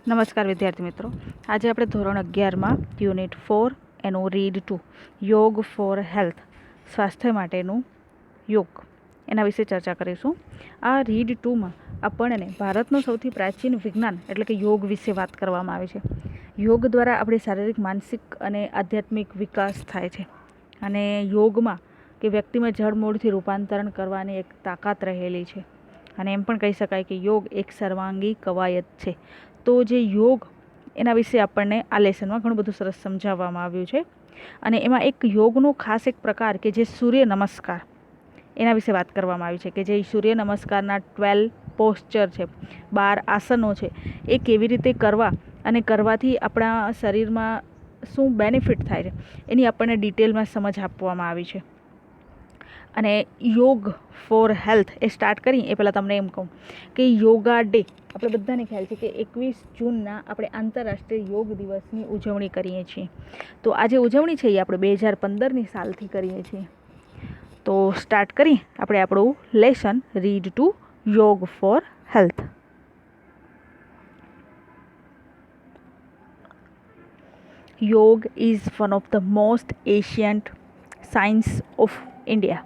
નમસ્કાર વિદ્યાર્થી મિત્રો, આજે આપણે ધોરણ 11માં યુનિટ 4 એનું રીડ 2 યોગ ફોર હેલ્થ, સ્વાસ્થ્ય માટેનું યોગ, એના વિશે ચર્ચા કરીશું. આ રીડ 2માં આપણને ભારતનું સૌથી પ્રાચીન વિજ્ઞાન એટલે કે યોગ વિશે વાત કરવામાં આવી છે. યોગ દ્વારા આપણી શારીરિક, માનસિક અને આધ્યાત્મિક વિકાસ થાય છે. અને યોગમાં કે વ્યક્તિમાં જડમૂળથી રૂપાંતરણ કરવાની એક તાકાત રહેલી છે. અને એમ પણ કહી શકાય કે યોગ એક સર્વાંગી કવાયત છે. તો જે યોગ, એના વિશે આપણને આ લેસનમાં ઘણું બધું સરસ સમજાવવામાં આવ્યું છે. અને એમાં એક યોગનો ખાસ એક પ્રકાર કે જે સૂર્ય નમસ્કાર, એના વિશે વાત કરવામાં આવી છે. કે જે સૂર્ય નમસ્કારના 12 પોસ્ચર છે, 12 આસનો છે, એ કેવી રીતે કરવા અને કરવાથી આપણા શરીરમાં શું બેનિફિટ થાય છે, એની આપણને ડિટેલમાં સમજ આપવામાં આવી છે. અને યોગ ફોર હેલ્થ એ સ્ટાર્ટ કરી એ પહેલાં તમને એમ કહું કે યોગા ડે, આપણે બધાને ખ્યાલ છે કે 21 જૂનના આપણે આંતરરાષ્ટ્રીય યોગ દિવસની ઉજવણી કરીએ છીએ. તો આ જે ઉજવણી છે એ આપણે 2015ની સાલથી કરીએ છીએ. તો સ્ટાર્ટ કરી આપણે આપણું લેસન રીડ ટુ યોગ ફોર હેલ્થ. યોગ is one of the most ancient science of India.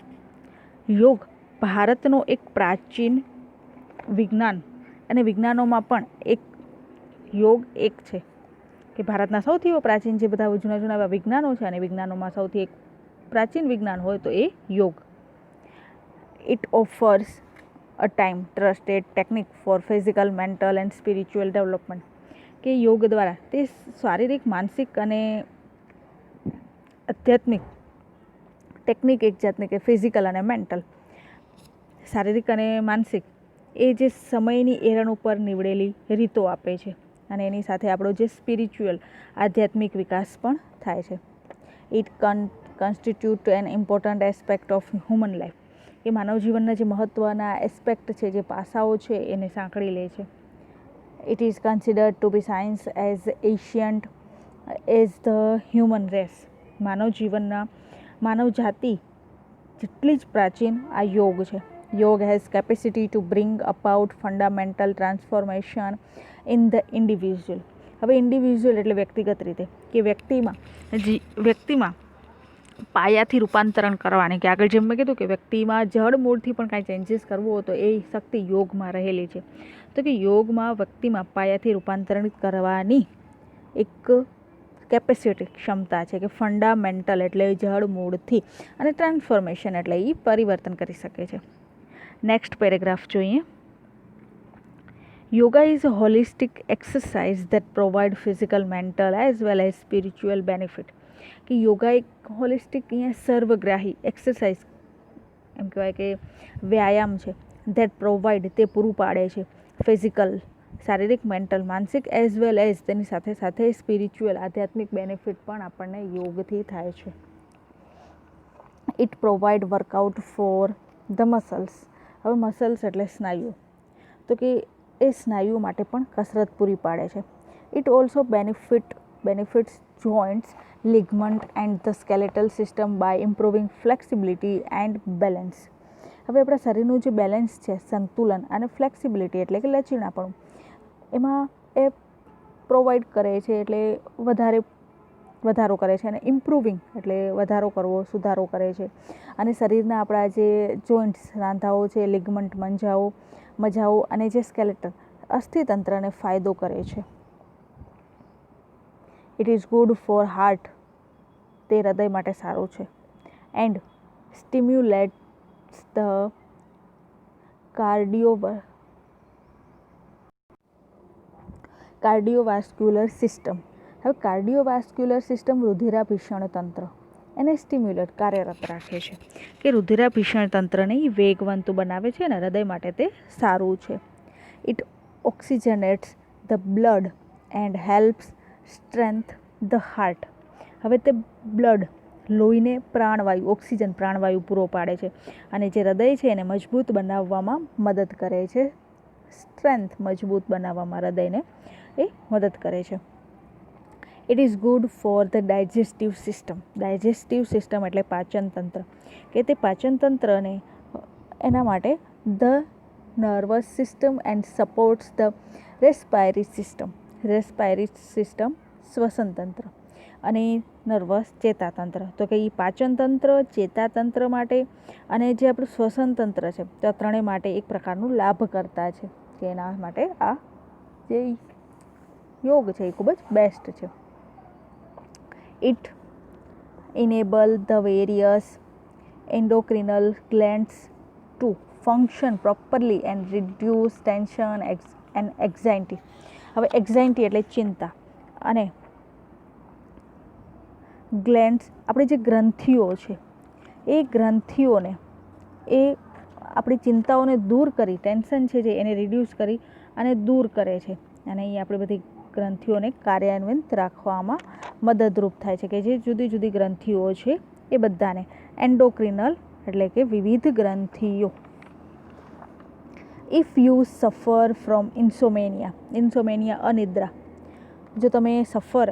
યોગ ભારતનો એક પ્રાચીન વિજ્ઞાન, અને વિજ્ઞાનોમાં પણ યોગ એક છે. કે ભારતના સૌથી પ્રાચીન જે બધા જૂના જૂના એવા વિજ્ઞાનો છે, અને વિજ્ઞાનોમાં સૌથી એક પ્રાચીન વિજ્ઞાન હોય તો એ યોગ. It offers a time trusted technique for physical, mental and spiritual development. કે યોગ દ્વારા તે શારીરિક, માનસિક અને આધ્યાત્મિક ટેકનિક એક જાતની કે ફિઝિકલ અને મેન્ટલ, શારીરિક અને માનસિક, એ જે સમયની એરણ ઉપર નીવડેલી રીતો આપે છે. અને એની સાથે આપણો જે સ્પિરિચ્યુઅલ, આધ્યાત્મિક વિકાસ પણ થાય છે. It constitute an important aspect of human life. એ માનવ જીવનના જે મહત્ત્વના એસ્પેક્ટ છે, જે પાસાઓ છે, એને સાંકળી લે છે. It is considered to be science as ancient as the human race. માનવ જાતિ જેટલી જ પ્રાચીન આ યોગ છે. Yoga has capacity to bring about fundamental transformation in the individual. હવે ઇન્ડિવિજ્યુઅલ એટલે વ્યક્તિગત રીતે, કે વ્યક્તિમાં પાયાથી રૂપાંતરણ કરવાની, કે આગળ જેમ મેં કીધું કે વ્યક્તિમાં જડ મૂળથી પણ કાંઈ ચેન્જીસ કરવું હોય તો એ શક્તિ યોગમાં રહેલી છે. તો કે યોગમાં વ્યક્તિમાં પાયાથી રૂપાંતરિત કરવાની એક કેપેસિટી, ક્ષમતા છે. કે ફંડામેન્ટલ એટલે જડ મૂળથી, અને ટ્રાન્સફોર્મેશન એટલે એ પરિવર્તન કરી શકે છે. નેક્સ્ટ પેરેગ્રાફ જોઈએ. Yoga is a holistic exercise that provide physical, mental as well as spiritual benefit. કે યોગા એક હોલિસ્ટિક, અહીંયા સર્વગ્રાહી એક્સરસાઇઝ, એમ કહેવાય કે વ્યાયામ છે. ધેટ પ્રોવાઇડ, તે પૂરું પાડે છે, ફિઝિકલ, શારીરિક, મેન્ટલ, માનસિક એઝ વેલ એઝ તેની સાથે સાથે સ્પિરિચ્યુઅલ, આધ્યાત્મિક બેનિફિટ પણ આપણને યોગથી થાય છે. It provide workout for the muscles. હવે મસલ્સ એટલે સ્નાયુઓ, તો કે એ સ્નાયુઓ માટે પણ કસરત પૂરી પાડે છે. It also benefits joints, ligament and the skeletal system by improving flexibility and balance. હવે આપણા શરીરનું જે બેલેન્સ છે, સંતુલન અને ફ્લેક્સિબિલિટી એટલે કે લચીણાપણું, એમાં એ પ્રોવાઈડ કરે છે, એટલે વધારો કરે છે. અને ઇમ્પ્રુવિંગ એટલે વધારો કરવો, સુધારો કરે છે. અને શરીરના આપણા જે જોઇન્ટ્સ, સાંધાઓ છે, લિગમન્ટ, મજાઓ અને જે સ્કેલેટલ, અસ્થિતંત્રને ફાયદો કરે છે. It is good for heart, તે હૃદય માટે સારું છે. And stimulates the cardiovascular system. હવે કાર્ડિયોવાસ્ક્યુલર સિસ્ટમ રુધિરાભિષણ તંત્ર, એને સ્ટિમ્યુલેટ, કાર્યરત રાખે છે. કે રુધિરાભિષણ તંત્રને વેગવંત બનાવે છે, અને હૃદય માટે તે સારું છે. It oxygenates the blood and helps strength the heart. હવે તે બ્લડ, લોહીને પ્રાણવાયુ, ઓક્સિજન, પ્રાણવાયુ પૂરો પાડે છે. અને જે હૃદય છે એને મજબૂત બનાવવામાં મદદ કરે છે. સ્ટ્રેન્થ, મજબૂત બનાવવામાં હૃદયને એ મદદ કરે છે. It is good for the digestive system. Digestive system એટલે પાચન તંત્ર, કે તે પાચન તંત્રને, એના માટે the nervous system and supports the respiratory system. Respiratory system શ્વસન તંત્ર, અને નર્વસ ચેતાતંત્ર. તો કે એ પાચન તંત્ર, ચેતાતંત્ર માટે અને જે આપણું શ્વસન તંત્ર છે તો આ ત્રણેય માટે એક પ્રકારનું લાભકર્તા છે, કે એના માટે આ જે યોગ છે એ ખૂબ જ બેસ્ટ છે. It enable the various endocrine glands to function properly and reduce tension and anxiety. હવે એક્ઝાઇટી એટલે ચિંતા, અને ગ્લેન્ડ્સ આપણી જે ગ્રંથિઓ છે એ ગ્રંથિઓને એ આપણી ચિંતાઓને દૂર કરી, ટેન્શન છે જે એને રિડ્યુસ કરી અને દૂર કરે છે, અને એ આપણી બધી ગ્રંથિઓને કાર્યાન્વિત રાખવામાં મદદરૂપ થાય છે, કે જે જુદી જુદી ગ્રંથિઓ છે એ બધાને એન્ડોક્રિનલ એટલે કે વિવિધ ગ્રંથિઓ. ઇફ યુ સફર ફ્રોમ ઇન્સોમેનિયા અનિદ્રા, જો તમે સફર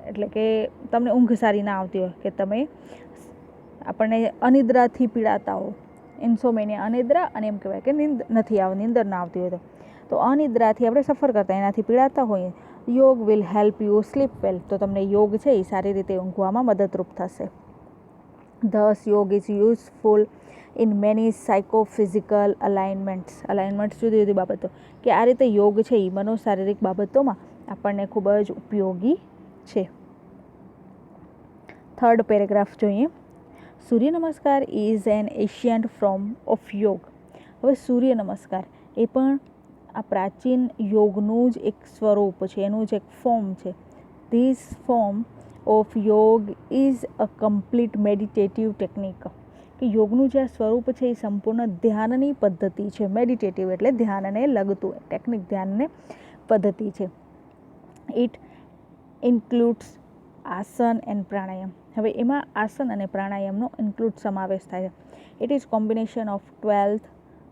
એટલે કે તમને ઊંઘ સારી ના આવતી હોય, કે તમે આપણને અનિદ્રાથી પીડાતા હો, ઇન્સોમેનિયા અનિદ્રા, અને એમ કહેવાય કે નીંદર ના આવતી હોય તો અનિદ્રાથી આપણે સફર કરતા એનાથી પીડાતા હોઈએ, યોગ વિલ હેલ્પ યુ સ્લીપ વેલ, તો તમને યોગ છે એ સારી રીતે ઊંઘવામાં મદદરૂપ થશે. ધસ યોગ ઇઝ યુઝફુલ ઇન મેની સાયકોફિઝિકલ અલાઇનમેન્ટ્સ જુદી જુદી બાબતો, કે આ રીતે યોગ છે એ મનોશારીરિક બાબતોમાં આપણને ખૂબ જ ઉપયોગી છે. થર્ડ પેરેગ્રાફ જોઈએ. સૂર્ય નમસ્કાર is an ancient form of યોગ. હવે સૂર્ય નમસ્કાર એ પણ આ પ્રાચીન યોગનું જ એક સ્વરૂપ છે, એનું જ એક ફોર્મ છે. ધીસ ફોર્મ ઓફ યોગ is a complete meditative technique, કે યોગનું જે આ સ્વરૂપ છે એ સંપૂર્ણ ધ્યાનની પદ્ધતિ છે. મેડિટેટિવ એટલે ધ્યાનને લગતું ટેકનિક, ધ્યાનને પદ્ધતિ છે. ઇટ ઇન્ક્લુડ્સ આસન એન્ડ પ્રાણાયામ. હવે એમાં આસન અને પ્રાણાયામનો ઇન્ક્લુડ સમાવેશ થાય છે. It is combination of 12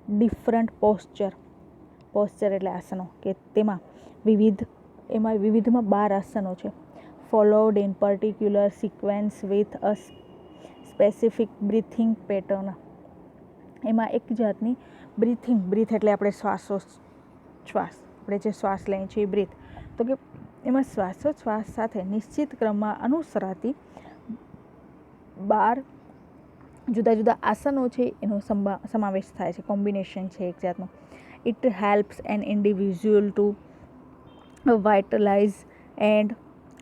different posture એટલે આસનો, કે તેમાં વિવિધમાં 12 આસનો છે. Followed in particular sequence with a specific breathing pattern. એમાં એક જાતની બ્રીથ એટલે આપણે શ્વાસ આપણે જે શ્વાસ લઈએ છીએ એ બ્રીથ, તો કે એમાં શ્વાસોચ્છ્વાસ સાથે નિશ્ચિત ક્રમમાં અનુસરાતી 12 જુદા જુદા આસનો છે એનો સમાવેશ થાય છે, કોમ્બિનેશન છે એક જાતનું. It helps an individual to vitalize and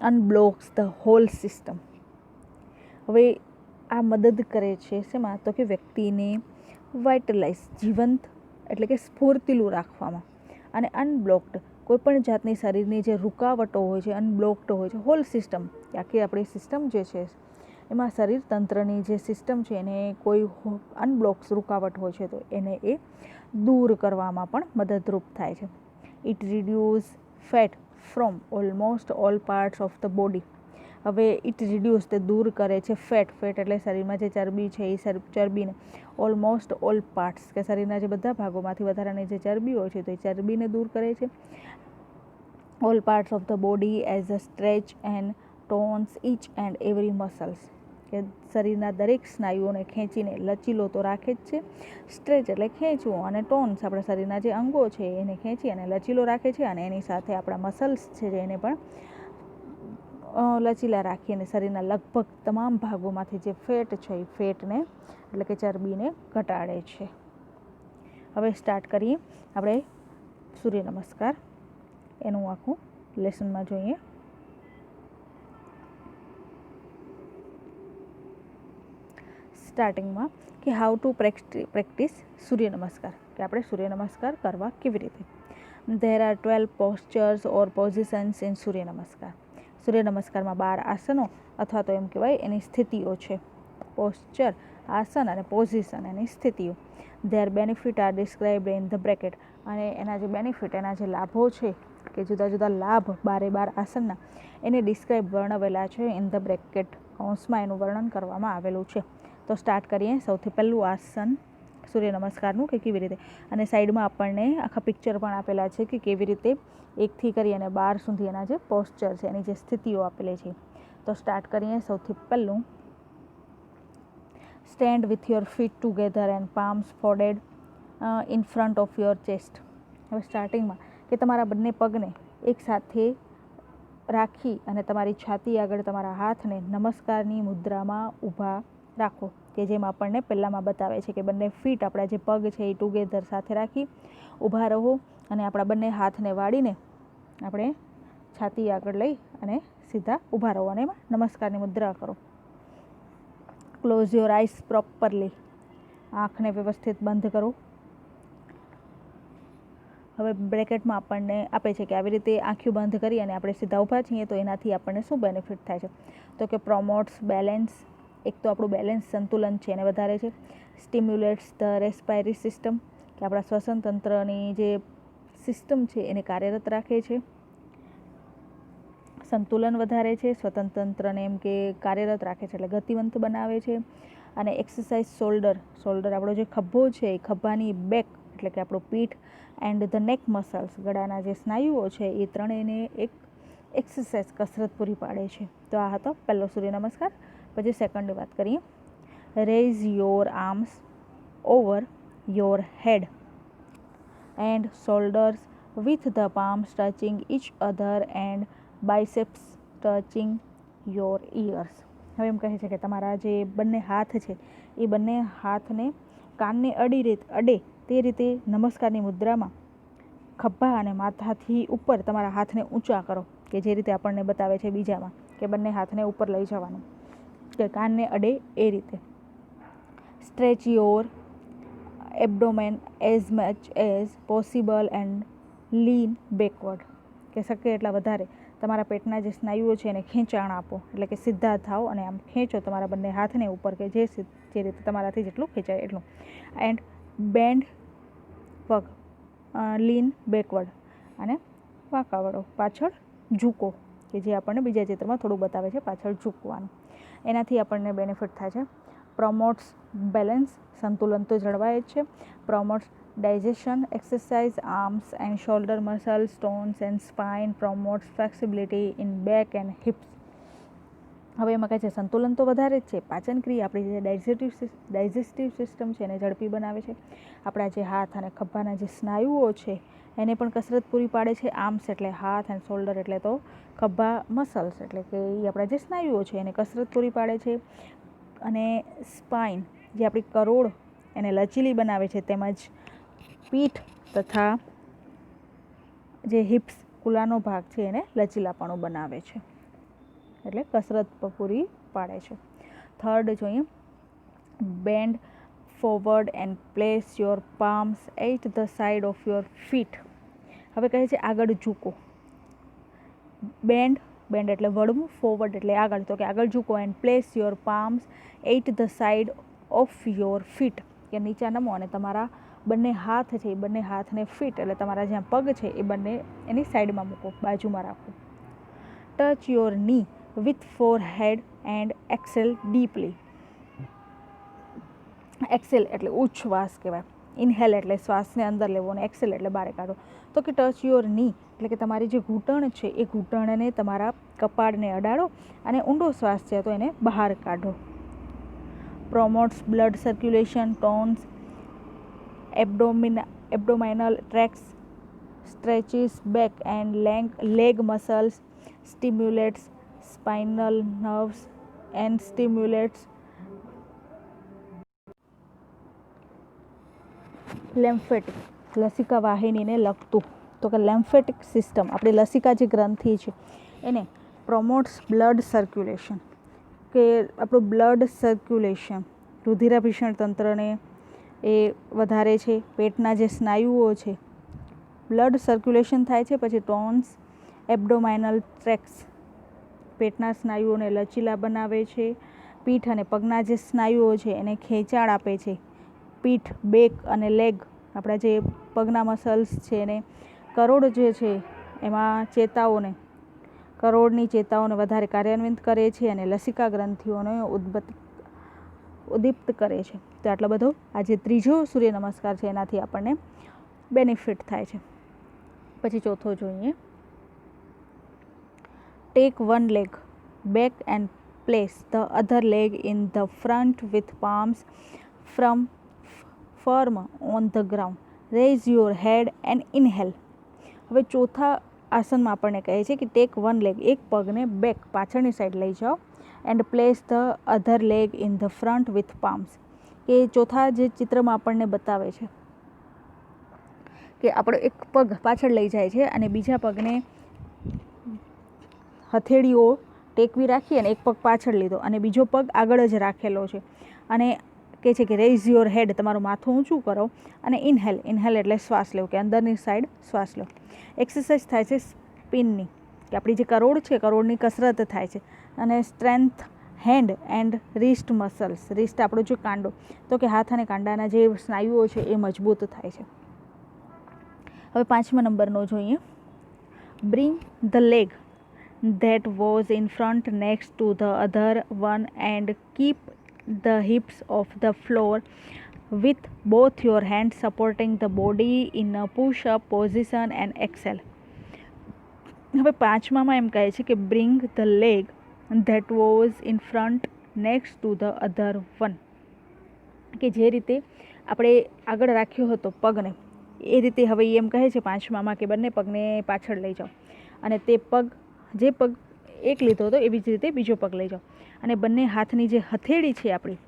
unblocks the whole system. હવે આ મદદ કરે છે શેમાં, તો કે વ્યક્તિને વાઇટલાઇઝ જીવંત એટલે કે સ્ફૂર્તિલું રાખવામાં, અને અનબ્લોક્ડ કોઈપણ જાતની શરીરની જે રૂકાવટો હોય છે, અનબ્લોક્ડ હોય છે, હોલ સિસ્ટમ, આખી આપણી સિસ્ટમ જે છે એમાં શરીર તંત્રની જે સિસ્ટમ છે એને કોઈ અનબ્લોક્સ રૂકાવટ હોય છે તો એને એ દૂર કરવામાં પણ મદદરૂપ થાય છે. It reduce fat from almost all parts of the body. હવે ઇટ રિડ્યુસ તે દૂર કરે છે ફેટ એટલે શરીરમાં જે ચરબી છે એ ચરબીને ઓલમોસ્ટ ઓલ પાર્ટ્સ, કે શરીરના જે બધા ભાગોમાંથી વધારાની જે ચરબી હોય છે તો એ ચરબીને દૂર કરે છે. All parts of the body as a stretch and tones each and every muscles, કે શરીરના દરેક સ્નાયુઓને ખેંચીને લચીલો તો રાખે જ છે. સ્ટ્રેચ એટલે ખેંચવું, અને ટોન્સ આપણા શરીરના જે અંગો છે એને ખેંચી અને લચીલો રાખે છે, અને એની સાથે આપણા મસલ્સ છે જે એને પણ લચીલા રાખી અને શરીરના લગભગ તમામ ભાગોમાંથી જે ફેટ છે એ ફેટને એટલે કે ચરબીને ઘટાડે છે. હવે સ્ટાર્ટ કરીએ આપણે સૂર્ય નમસ્કાર, એનું આખું લેસનમાં જોઈએ. સ્ટાર્ટિંગમાં કે હાઉ ટુ પ્રેક્ટિસ સૂર્ય નમસ્કાર, કે આપણે સૂર્ય નમસ્કાર કરવા કેવી રીતે. There are 12 postures or positions in Surya Namaskar. સૂર્ય નમસ્કારમાં 12 આસનો અથવા તો એમ કહેવાય એની સ્થિતિઓ છે. પોસ્ચર આસન અને પોઝિશન એની સ્થિતિઓ. Their benefit are described in the bracket, અને એના જે બેનિફિટ એના જે લાભો છે કે જુદા જુદા લાભ 12 આસનના એને ડિસ્ક્રાઇબ વર્ણવેલા છે ઇન ધ બ્રેકેટ, કૌંસમાં એનું વર્ણન કરવામાં આવેલું છે. તો સ્ટાર્ટ કરીએ. સૌથી પહેલું આસન સૂર્ય નમસ્કારનું, કે કેવી રીતે, અને સાઈડમાં આપણને આખા પિક્ચર પણ આપેલા છે કે કેવી રીતે 1થી કરી અને 12 સુધી એના જે પોસ્ચર છે એની જે સ્થિતિઓ આપેલી છે. તો સ્ટાર્ટ કરીએ. સૌથી પહેલું, stand with your feet together and palms folded in front of your chest. હવે સ્ટાર્ટિંગમાં કે તમારા બંને પગને એક સાથે રાખી અને તમારી છાતી આગળ તમારા હાથને નમસ્કારની મુદ્રામાં ઊભા રાખો, કે જેમ આપણને પહેલાંમાં બતાવે છે કે બંને ફીટ આપણા જે પગ છે એ ટુગેધર સાથે રાખી ઊભા રહો અને આપણા બંને હાથને વાળીને આપણે છાતી આગળ લઈ અને સીધા ઊભા રહો અને એમાં નમસ્કારની મુદ્રા કરો. Close your eyes properly. આંખને વ્યવસ્થિત બંધ કરો. હવે બ્રેકેટમાં આપણને આપે છે કે આવી રીતે આંખો બંધ કરી અને આપણે સીધા ઊભા છીએ તો એનાથી આપણને શું બેનિફિટ થાય છે, તો કે પ્રોમોટ્સ બેલેન્સ. એક તો આપણું બેલેન્સ સંતુલન છે એને વધારે છે. સ્ટિમ્યુલેટ્સ ધ રેસ્પાયરી સિસ્ટમ, કે આપણા શ્વસન તંત્રની જે સિસ્ટમ છે એને કાર્યરત રાખે છે. સંતુલન વધારે છે, શ્વસન તંત્રને એમ કે કાર્યરત રાખે છે એટલે ગતિવંત બનાવે છે. અને એક્સરસાઇઝ શોલ્ડર. શોલ્ડર આપણો જે ખભો છે એ ખભાની બેક એટલે કે આપણું પીઠ એન્ડ ધ નેક મસલ્સ, ગળાના જે સ્નાયુઓ છે એ ત્રણેયને એક એક્સરસાઇઝ કસરત પૂરી પાડે છે. તો આ હતો પહેલો સૂર્ય નમસ્કાર. પછી સેકન્ડની વાત કરીએ. Raise your arms over your head and shoulders with the palms touching each other and biceps touching your ears. હવે એમ કહે છે કે તમારા જે બંને હાથ છે એ બંને હાથને કાનને અડે તે રીતે નમસ્કારની મુદ્રામાં ખભા અને માથાથી ઉપર તમારા હાથને ઊંચા કરો, કે જે રીતે આપણને બતાવે છે બીજામાં કે બંને હાથને ઉપર લઈ જવાનું, કે કાનને અડે એ રીતે. Stretch your abdomen as much as possible and lean backward, કે શક્ય એટલા વધારે તમારા પેટના જે સ્નાયુઓ છે એને ખેંચાણ આપો, એટલે કે સીધા થાવ અને આમ ખેંચો તમારા બંને હાથને ઉપર, કે જે રીતે તમારાથી જેટલું ખેંચાય એટલું. એન્ડ બેન્ડ પગ, લીન બેકવર્ડ, અને વાંકા વળો, પાછળ ઝૂકો, કે જે આપણને બીજા ચિત્રમાં થોડું બતાવે છે પાછળ ઝૂકવાનું. એનાથી આપણને બેનિફિટ થાય છે. પ્રોમોટ્સ બેલેન્સ, સંતુલન તો જળવાય જ છે. Promotes digestion, exercise arms and shoulder muscles, tones and spine, promotes flexibility in back and hips. હવે એમાં કહે છે સંતુલન તો વધારે જ છે. પાચન ક્રિયા, આપણી જે ડાયજેસ્ટિવ સિસ્ટમ છે એને ઝડપી બનાવે છે. આપણા જે હાથ અને ખભાના જે સ્નાયુઓ છે એને પણ કસરત પૂરી પાડે છે. આર્મ્સ એટલે હાથ અને શોલ્ડર એટલે તો ખભા મસલ્સ, એટલે કે એ આપણા જે સ્નાયુઓ છે એને કસરત પૂરી પાડે છે. અને સ્પાઇન, જે આપણી કરોડ એને લચીલી બનાવે છે, તેમજ પીઠ તથા જે હિપ્સ કુલાનો ભાગ છે એને લચીલાપણું બનાવે છે, એટલે કસરત પૂરી પાડે છે. થર્ડ જોઈએ. Bend forward and place your palms at the side of your feet. હવે કહે છે આગળ ઝૂકો. બેન્ડ એટલે વળવું, ફોરવર્ડ એટલે આગળ, તો કે આગળ ઝૂકો. And place your palms at the side of your feet, કે નીચા નમો અને તમારા બંને હાથ છે એ બંને હાથને ફીટ એટલે તમારા જ્યાં પગ છે એ બંને એની સાઈડમાં મૂકો, બાજુમાં રાખો. Touch your knee with forehead and exhale deeply. Exhale એટલે ઉચ્છ્વાસ કહેવાય. ઇનહેલ એટલે શ્વાસને અંદર લેવો અને એક્સેલ એટલે બહાર કાઢો. તો કે ટચ યોર ની એટલે કે તમારી જે ઘૂંટણ છે એ ઘૂંટણને તમારા કપાળને અડાડો અને ઊંડો શ્વાસ છે તો એને બહાર કાઢો. Promotes blood circulation, tones abdominal tracts, stretches back and leg muscles, stimulates spinal nerves and stimulates lymphatic, લસિકા વાહિનીને લગતું. તો કે લેમ્ફેટિક સિસ્ટમ, આપણી લસિકા જે ગ્રંથિ છે એને પ્રોમોટ્સ બ્લડ સર્ક્યુલેશન, કે આપણું બ્લડ સર્ક્યુલેશન રુધિરાભિષણ તંત્રને એ વધારે છે. પેટના જે સ્નાયુઓ છે બ્લડ સર્ક્યુલેશન થાય છે. પછી ટોન્સ એબ્ડોમાઇનલ ટ્રેક્સ, પેટના સ્નાયુઓને લચીલા બનાવે છે. પીઠ અને પગના જે સ્નાયુઓ છે એને ખેંચાણ આપે છે. પીઠ, બેક અને લેગ, આપણા જે પગના મસલ્સ છે એને કરોડ જે છે એમાં કરોડની ચેતાઓને વધારે કાર્યાન્વિત કરે છે અને લસિકા ગ્રંથિઓને ઉદ્દીપ્ત કરે છે. તો આટલો બધો આ જે ત્રીજો સૂર્ય નમસ્કાર છે એનાથી આપણને બેનિફિટ થાય છે. પછી ચોથો જોઈએ. Take one leg back and place the other leg in the front with palms firm on the ground. Raise your head and inhale. હવે ચોથા આસનમાં આપણને કહે છે કે ટેક વન લેગ, એક પગને બેક પાછળની સાઈડ લઈ જાઓ, and place the other leg in the front with palms. કે ચોથા જે ચિત્રમાં આપણને બતાવે છે કે આપણો એક પગ પાછળ લઈ જાય છે અને બીજા પગને હથેળીઓ ટેકવી રાખી અને એક પગ પાછળ લીધો અને બીજો પગ આગળ જ રાખેલો છે અને કહે છે કે રેઇઝ યોર હેડ, તમારું માથું ઊંચું કરો અને ઇનહેલ, ઇનહેલ એટલે શ્વાસ લેવો કે અંદરની સાઈડ શ્વાસ લો. એક્સરસાઇઝ થાય છે સ્પિનની, કે આપણી જે કરોડ છે કરોડની કસરત થાય છે. અને strength hand and wrist muscles, wrist આપણો જે કાંડો, તો કે હાથ અને કાંડાના જે સ્નાયુઓ છે એ મજબૂત થાય છે. હવે 5મા નંબરનો જોઈએ. Bring the leg that was in front next to the other one and keep the hips off the floor with both your hands supporting the body in a push-up position and exhale. હવે 5મામાં એમ કહે છે કે bring the leg that was in front next to the other one, કે જે રીતે આપણે આગળ રાખ્યો હતો પગને એ રીતે હવે એમ કહે છે 5મામાં કે બંને પગને પાછળ લઈ જાઓ અને તે પગ, જે પગ એક લીધો હતો એવી જ રીતે બીજો પગ લઈ જાઓ અને બંને હાથની જે હથેળી છે આપણી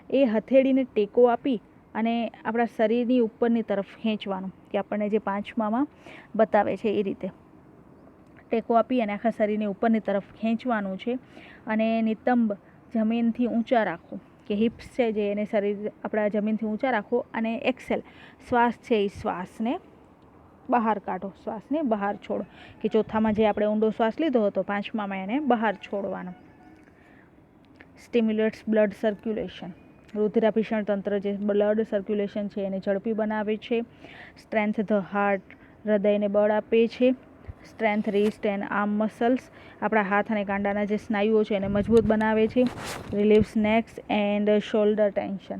એ હથેળીને ટેકો આપી અને આપણા શરીરની ઉપરની તરફ ખેંચવાનું, કે આપણને જે 5મામાં બતાવે છે એ રીતે ટેકો આપી અને આખા શરીરની ઉપરની તરફ ખેંચવાનું છે અને નિતંબ જમીનથી ઊંચા રાખો, કે હિપ્સ છે જે એને શરીર આપણા જમીનથી ઊંચા રાખો અને એક્સેલ, શ્વાસ છે એ શ્વાસને બહાર કાઢો, શ્વાસને બહાર છોડો, કે ચોથામાં જે આપણે ઊંડો શ્વાસ લીધો હતો 5મામાં એને બહાર છોડવાનો. સ્ટિમ્યુલેટ્સ બ્લડ સર્ક્યુલેશન, રુધિરાભિષણ તંત્ર જે બ્લડ સર્ક્યુલેશન છે એને ઝડપી બનાવે છે. સ્ટ્રેન્થ ધ હાર્ટ, હૃદયને બળ આપે છે. Strength wrist and arm muscles, આપણા હાથ અને કાંડાના જે સ્નાયુઓ છે એને મજબૂત બનાવે છે. રિલીવ્સ નેક્સ એન્ડ શોલ્ડર ટેન્શન,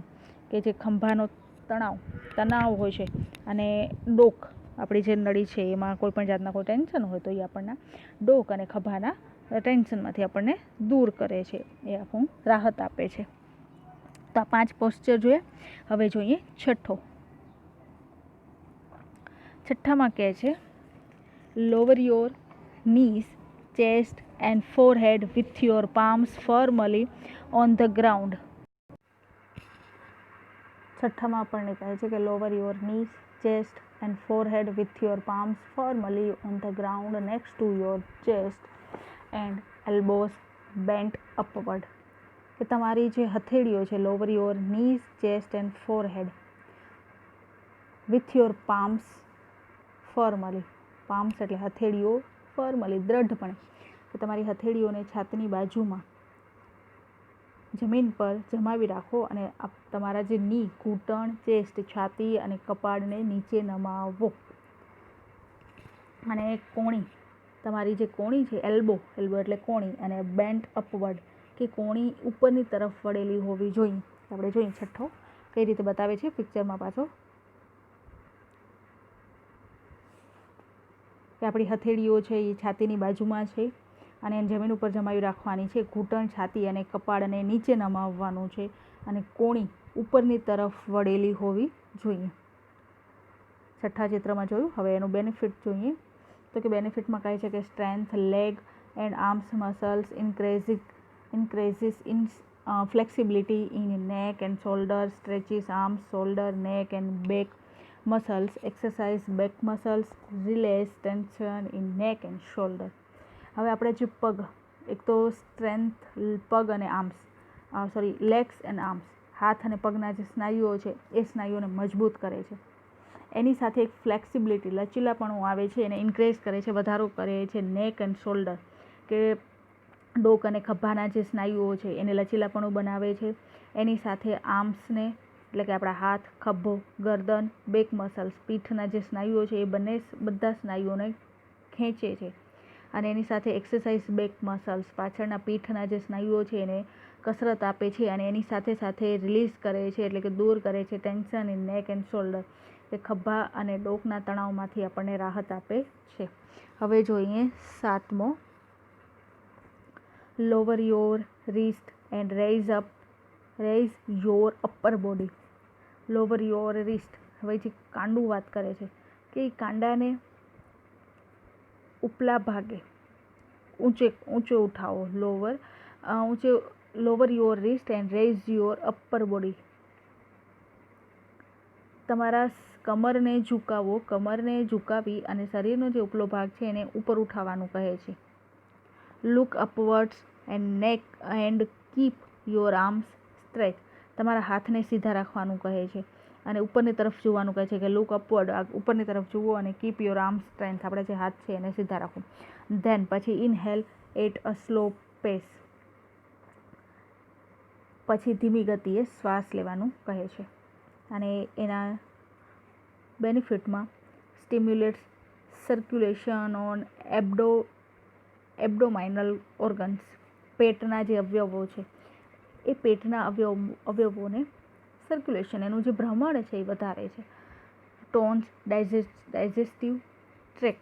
કે જે ખંભાનો તણાવ હોય છે અને ડોક, આપણી જે નળી છે એમાં કોઈ પણ જાતના કોઈ ટેન્શન હોય તો એ આપણના ડોક અને ખભાના ટેન્શનમાંથી આપણને દૂર કરે છે, એ આપણું રાહત આપે છે. તો આ 5 પોસ્ચર જોઈએ. હવે જોઈએ છઠ્ઠામાં કહે છે lower your knees, chest and forehead with your palms firmly on the ground. છઠ્ઠામાં આપણને કહે છે કે lower your knees, chest and forehead with your palms firmly on the ground next to your chest and elbows bent upward. કે તમારી જે હથેળીઓ છે lower your knees, chest and forehead with your palms firmly, palms એટલે હથેળીઓ, ફર્મલી દ્રઢપણે, કે તમારી હથેળીઓને છાતીની બાજુમાં જમીન પર જમાવી રાખો અને તમારા જે ની, ઘૂંટણ, ચેસ્ટ, છાતી અને કપાળને નીચે નમાવો. અને કોણી, તમારી જે કોણી છે એલ્બો એટલે કોણી, અને બેન્ટ અપવર્ડ, કે કોણી ઉપરની તરફ વળેલી હોવી જોઈએ. આપણે જોઈએ છઠ્ઠો કઈ રીતે બતાવે છે પિક્ચરમાં પાછો, કે આપણી હથેળીઓ છે એ છાતીની બાજુમાં છે અને જમીન ઉપર જમાવી રાખવાની છે. ઘૂંટણ, છાતી અને કપાળને નીચે નમાવવાનું છે અને કોણી ઉપરની તરફ વળેલી હોવી જોઈએ. છઠ્ઠા ચિત્રમાં જોયું. હવે એનું બેનિફિટ જોઈએ તો કે બેનિફિટમાં કહે છે કે strength leg and arms muscles increases in flexibility in neck and shoulder, stretches arms, shoulder, neck and back muscles, exercise back muscles, release tension in neck and shoulder. હવે આપણે જે પગ, એક તો સ્ટ્રેન્થ પગ અને આર્મ્સ, લેગ્સ એન્ડ આર્મ્સ, હાથ અને પગના જે સ્નાયુઓ છે એ સ્નાયુઓને મજબૂત કરે છે. એની સાથે એક ફ્લેક્સિબિલિટી, લચીલાપણું આવે છે, એને ઇન્ક્રીઝ કરે છે, વધારો કરે છે. નેક એન્ડ શોલ્ડર, કે ડોક અને ખભાના જે સ્નાયુઓ છે એને લચીલાપણું બનાવે છે. એની સાથે આર્મ્સને એટલે કે આપણા હાથ, ખભો, ગરદન, બેક મસલ્સ, પીઠના જે સ્નાયુઓ છે એ બધા સ્નાયુઓને ખેંચે છે. અને એની સાથે એક્સરસાઇઝ બેક મસલ્સ, પાછળના પીઠના જે સ્નાયુઓ છે એને કસરત આપે છે અને એની સાથે સાથે રિલીઝ કરે છે એટલે કે દૂર કરે છે ટેન્શન ઇન નેક એન્ડ શોલ્ડર, કે ખભા અને ડોકના તણાવમાંથી આપણને રાહત આપે છે. હવે જોઈએ 7મો, lower your wrist and raise your upper body. lower your wrist, હવે જે કાંડું વાત કરે છે કે એ કાંડાને ઉપલા ભાગે ઊંચો ઉઠાવો, lower your wrist and rays your upper body. તમારા કમરને ઝુકાવી અને શરીરનો જે ઉપલો ભાગ છે એને ઉપર ઉઠાવવાનું કહે છે. Look upwards and keep your arms stretch. તમારા હાથને સીધા રાખવાનું કહે છે અને ઉપરની તરફ જોવાનું કહે છે કે લુક અપવર્ડ, ઉપરની તરફ જુઓ અને કીપ યોર આર્મ્સ સ્ટ્રેન્થ, આપણા જે હાથ છે એને સીધા રાખો. ધેન પછી ઇનહેલ એટ અ સ્લો પેસ. પછી ધીમી ગતિએ શ્વાસ લેવાનું કહે છે અને એના બેનિફિટમાં સ્ટિમ્યુલેટ્સ સર્ક્યુલેશન ઓન એબ્ડોમાઇનલ ઓર્ગન્સ. પેટના જે અવયવો છે એ પેટના અવયવોને સર્ક્યુલેશન, એનું જે ભ્રમણ છે એ વધારે છે. Tones digestive tract.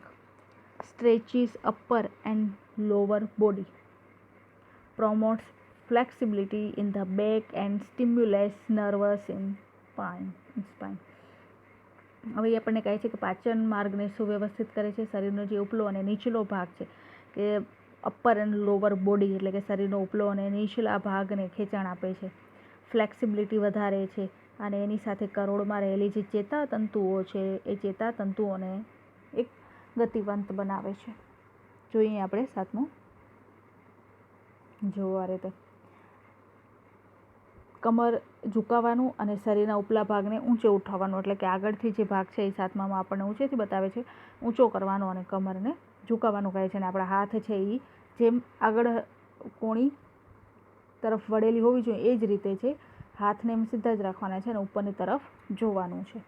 Stretches upper and lower body. promotes flexibility in the back and stimulates nervous in spine. હવે આપણને કહે છે કે પાચન માર્ગને સુવ્યવસ્થિત કરે છે. શરીરનો જે ઉપલો અને નીચલો ભાગ છે કે અપર એન્ડ લોવર બોડી એટલે કે શરીરનો ઉપલો અને નીચલા ભાગને ખેંચાણ આપે છે. ફ્લેક્સિબિલિટી વધારે છે અને એની સાથે કરોડમાં રહેલી જે ચેતાતંતુઓ છે એ ચેતાતંતુઓને એક ગતિવંત બનાવે છે. જોઈએ આપણે 7મું. જો આ રીતે કમર ઝુકાવવાનું અને શરીરના ઉપલા ભાગને ઊંચે ઉઠાવવાનું, એટલે કે આગળથી જે ભાગ છે એ 7મામાં આપણને ઊંચેથી બતાવે છે, ઊંચો કરવાનો અને કમરને ઝુકાવવાનું કહે છે. અને આપણા હાથ છે એ જેમ આગળ કોણી તરફ વળેલી હોવી જોઈએ એ જ રીતે છે, હાથને એમ સીધા જ રાખવાના છે અને ઉપરની તરફ જોવાનું છે.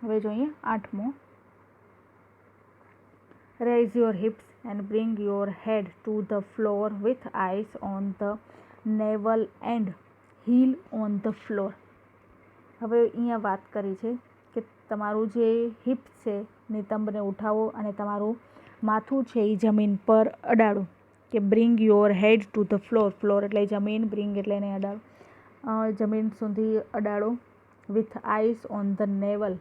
હવે જોઈએ 8મો. Raise your hips and bring your head to the floor with eyes on the navel and heel on the floor. હવે અહીંયા વાત કરી છે કે તમારું જે હિપ્સ છે નિતંબને ઉઠાવો અને તમારું માથું છે એ જમીન પર અડાડો. કે bring your head to the floor એટલે જમીન, બ્રિંગ એટલે એને અડાડો, જમીન સુધી અડાડો. With eyes on the navel.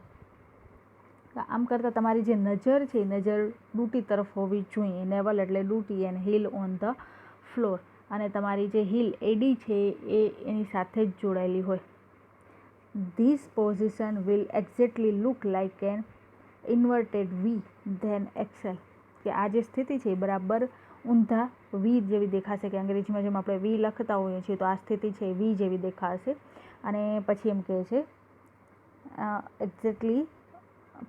આમ કરતાં તમારી જે નજર છે એ નજર ડૂટી તરફ હોવી જોઈએ. નેવલ એટલે ડૂટી and heel on the floor, અને તમારી જે હીલ એડી છે એ એની સાથે જ જોડાયેલી હોય. This position will exactly look like an inverted V then exhale. કે આ જે સ્થિતિ છે એ બરાબર ઊંધા વી જેવી દેખાશે, કે અંગ્રેજીમાં જેમ આપણે વી લખતા હોઈએ છીએ તો આ સ્થિતિ છે વી જેવી દેખાશે. અને પછી એમ કહે છે exactly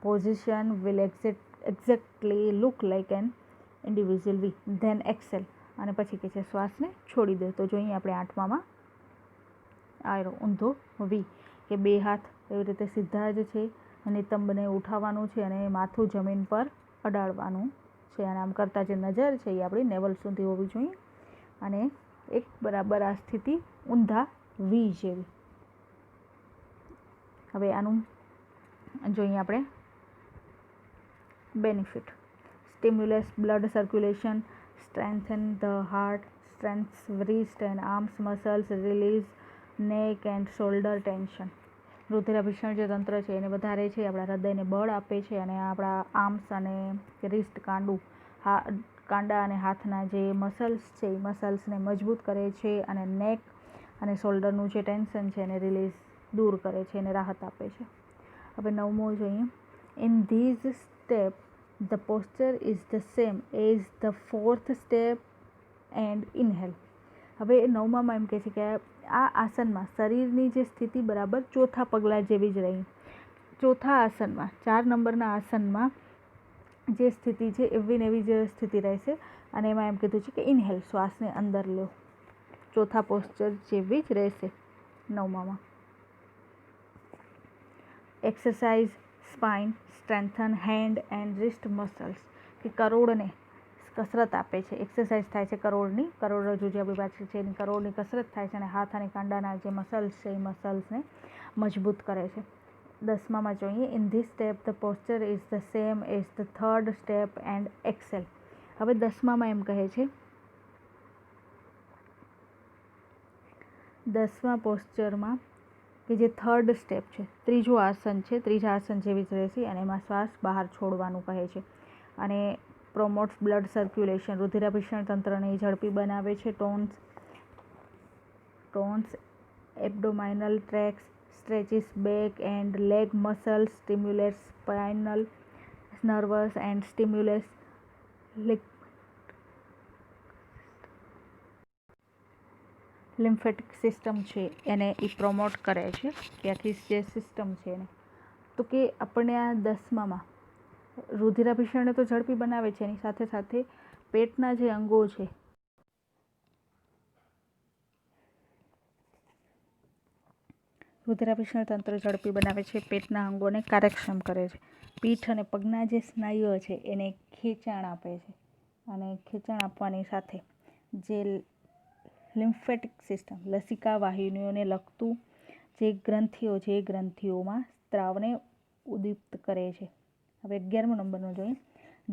position will exactly look like an individual V then exhale. અને પછી કે છે શ્વાસને છોડી દે. તો જોઈએ આપણે 8મામાં આયરો ઊંધો વી, કે બે હાથ એવી રીતે સીધા જ છે, નિતંબને ઉઠાવવાનું છે અને માથું જમીન પર અડાડવાનું છે. અને આમ કરતાં જે નજર છે એ આપણી નેવલ સુધી હોવી જોઈએ અને એક બરાબર આ સ્થિતિ ઊંધા વી જેવી. હવે આનું જોઈએ આપણે benefit. Stimulates blood circulation, strengthen the heart, strengths wrist and arms muscles, release neck and shoulder tension. રુધિરાભિસરણ જે તંત્ર છે એને વધારે છે, આપણા હૃદયને બળ આપે છે અને આપણા આર્મ્સ અને રિસ્ટ કાંડા અને હાથના જે મસલ્સ છે એ મસલ્સને મજબૂત કરે છે અને નેક અને શોલ્ડરનું જે ટેન્શન છે એને રિલીઝ દૂર કરે છે, એને રાહત આપે છે. હવે 9મો જોઈએ. In these step the posture is the same as the 4th step and inhale. હવે 9મામાં એમ કહે છે કે આ આસનમાં શરીરની જે સ્થિતિ બરાબર ચોથા પગલાં જેવી જ રહી. ચોથા આસનમાં 4 નંબરના આસનમાં જે સ્થિતિ છે એવી ને એવી જ સ્થિતિ રહેશે. અને એમાં એમ કીધું છે કે ઇનહેલ, શ્વાસને અંદર લો, ચોથા પોસ્ચર જેવી જ રહેશે 9મામાં. Exercise spine, strengthen hand and wrist muscles. કે કરોડને કસરત આપે છે, એક્સરસાઇઝ થાય છે કરોડની, કરોડરજ્જુ જે આપણી પાછળ છે એની કરોડની કસરત થાય છે અને હાથ અને કાંડાના જે મસલ્સ છે એ મસલ્સને મજબૂત કરે છે. 10મામાં જોઈએ. In this step the posture is the same as the 3rd step and exhale. હવે 10મામાં એમ કહે છે 10મા પોસ્ચરમાં કે જે 3rd સ્ટેપ છે, ત્રીજું આસન છે, ત્રીજા આસન જેવી જ રહેશે અને એમાં શ્વાસ બહાર છોડવાનું કહે છે. અને પ્રોમોટ્સ બ્લડ સર્ક્યુલેશન, રુધિરાભિસરણ તંત્રને ઝડપી બનાવે છે. Tones abdominal tracts, stretches back and leg muscles, stimulates spinal nervous and stimulates lymphatic system છે એને એ પ્રમોટ કરે છે કે આખી જે સિસ્ટમ છે એને. તો કે આપણને આ 10માં રુધિરાભિસરણને તો ઝડપી બનાવે છે, એની સાથે સાથે પેટના જે અંગો છે રુધિરાભિસરણ તંત્ર ઝડપી બનાવે છે, પેટના અંગોને કાર્યક્ષમ કરે છે, પીઠ અને પગના જે સ્નાયુઓ છે એને ખેંચાણ આપે છે, અને ખેંચાણ આપવાની સાથે જે લિમ્ફેટિક સિસ્ટમ લસિકા વાહિનીઓને લગતું જે ગ્રંથિઓ છે એ ગ્રંથિઓમાં સ્ત્રાવને ઉદ્દીપ્ત કરે છે. હવે 11મો નંબરનો જોઈએ.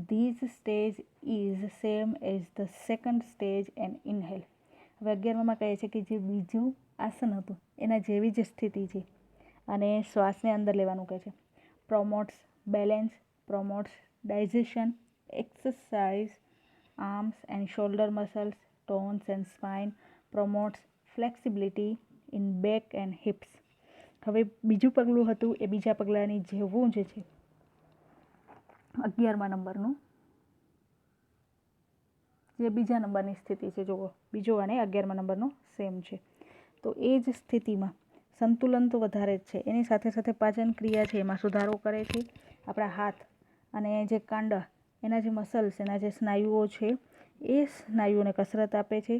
These stage is same as the second stage and inhale. હવે 11માં કહે છે કે જે બીજું આસન હતું એના જેવી જ સ્થિતિ છે અને શ્વાસને અંદર લેવાનું કહે છે. Promotes balance, promotes digestion, exercise arms and shoulder muscles, tones and spine, promotes flexibility in back and hips. હવે બીજું પગલું હતું એ બીજા પગલાંની જેવું જ છે. 11મા નંબરનું જે બીજા નંબરની સ્થિતિ છે, જુઓ બીજો અને 11મા નંબરનો સેમ છે. તો એ જ સ્થિતિમાં સંતુલન તો વધારે જ છે, એની સાથે સાથે પાચન ક્રિયા છે એમાં સુધારો કરે છે. આપણા હાથ અને જે કાંડા એના જે મસલ્સ, એના જે સ્નાયુઓ છે એ સ્નાયુઓને કસરત આપે છે,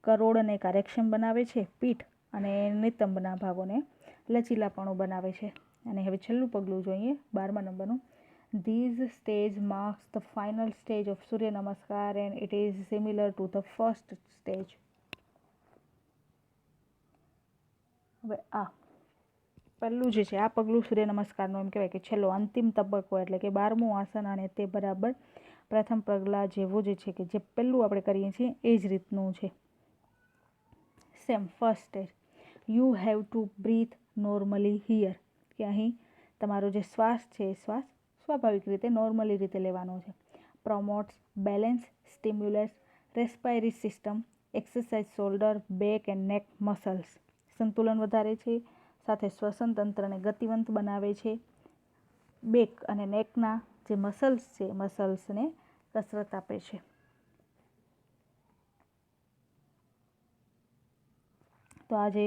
કરોડને કાર્યક્ષમ બનાવે છે, પીઠ અને નિતંબના ભાગોને લચીલાપણું બનાવે છે. અને હવે છેલ્લું પગલું જોઈએ 12મા નંબરનું. These stage marks the final stage of Surya Namaskar and it is similar to the first stage. હવે આ પહેલું જે છે આ પગલું સૂર્ય નમસ્કારનો એમ કહેવાય કે છેલ્લો અંતિમ તબક્કો, એટલે કે 12મું આસન, અને તે બરાબર પ્રથમ પગલાં જેવું જ છે કે જે પહેલું આપણે કરીએ છીએ એ જ રીતનું છે. Same first stage. You have to breathe normally here, કે અહીં તમારો જે શ્વાસ છે એ શ્વાસ સ્વાભાવિક રીતે નોર્મલી રીતે લેવાનો છે. Promotes balance, stimulates respiratory system, exercise shoulder, back and neck muscles. સંતુલન વધારે છે, સાથે શ્વસન તંત્રને ગતિવંત બનાવે છે, બેક અને નેકના જે મસલ્સ છે મસલ્સને કસરત આપે છે. તો આ જે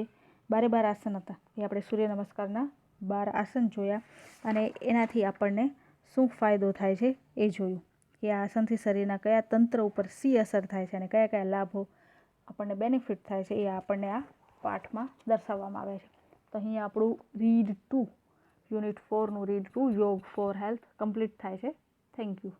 12 આસન હતા એ આપણે સૂર્ય નમસ્કારના 12 આસન જોયા, અને એનાથી આપણને શું ફાયદો થાય છે એ જોયું કે આ આસનથી શરીરના કયા તંત્ર ઉપર શી અસર થાય છે અને કયા કયા લાભો આપણને બેનિફિટ થાય છે એ આપણને આ પાઠમાં દર્શાવવામાં આવે છે. તો અહીંયા આપણું રીડ 2 યુનિટ 4નું રીડ 2 યોગ ફોર હેલ્થ કમ્પ્લીટ થાય છે. Thank you.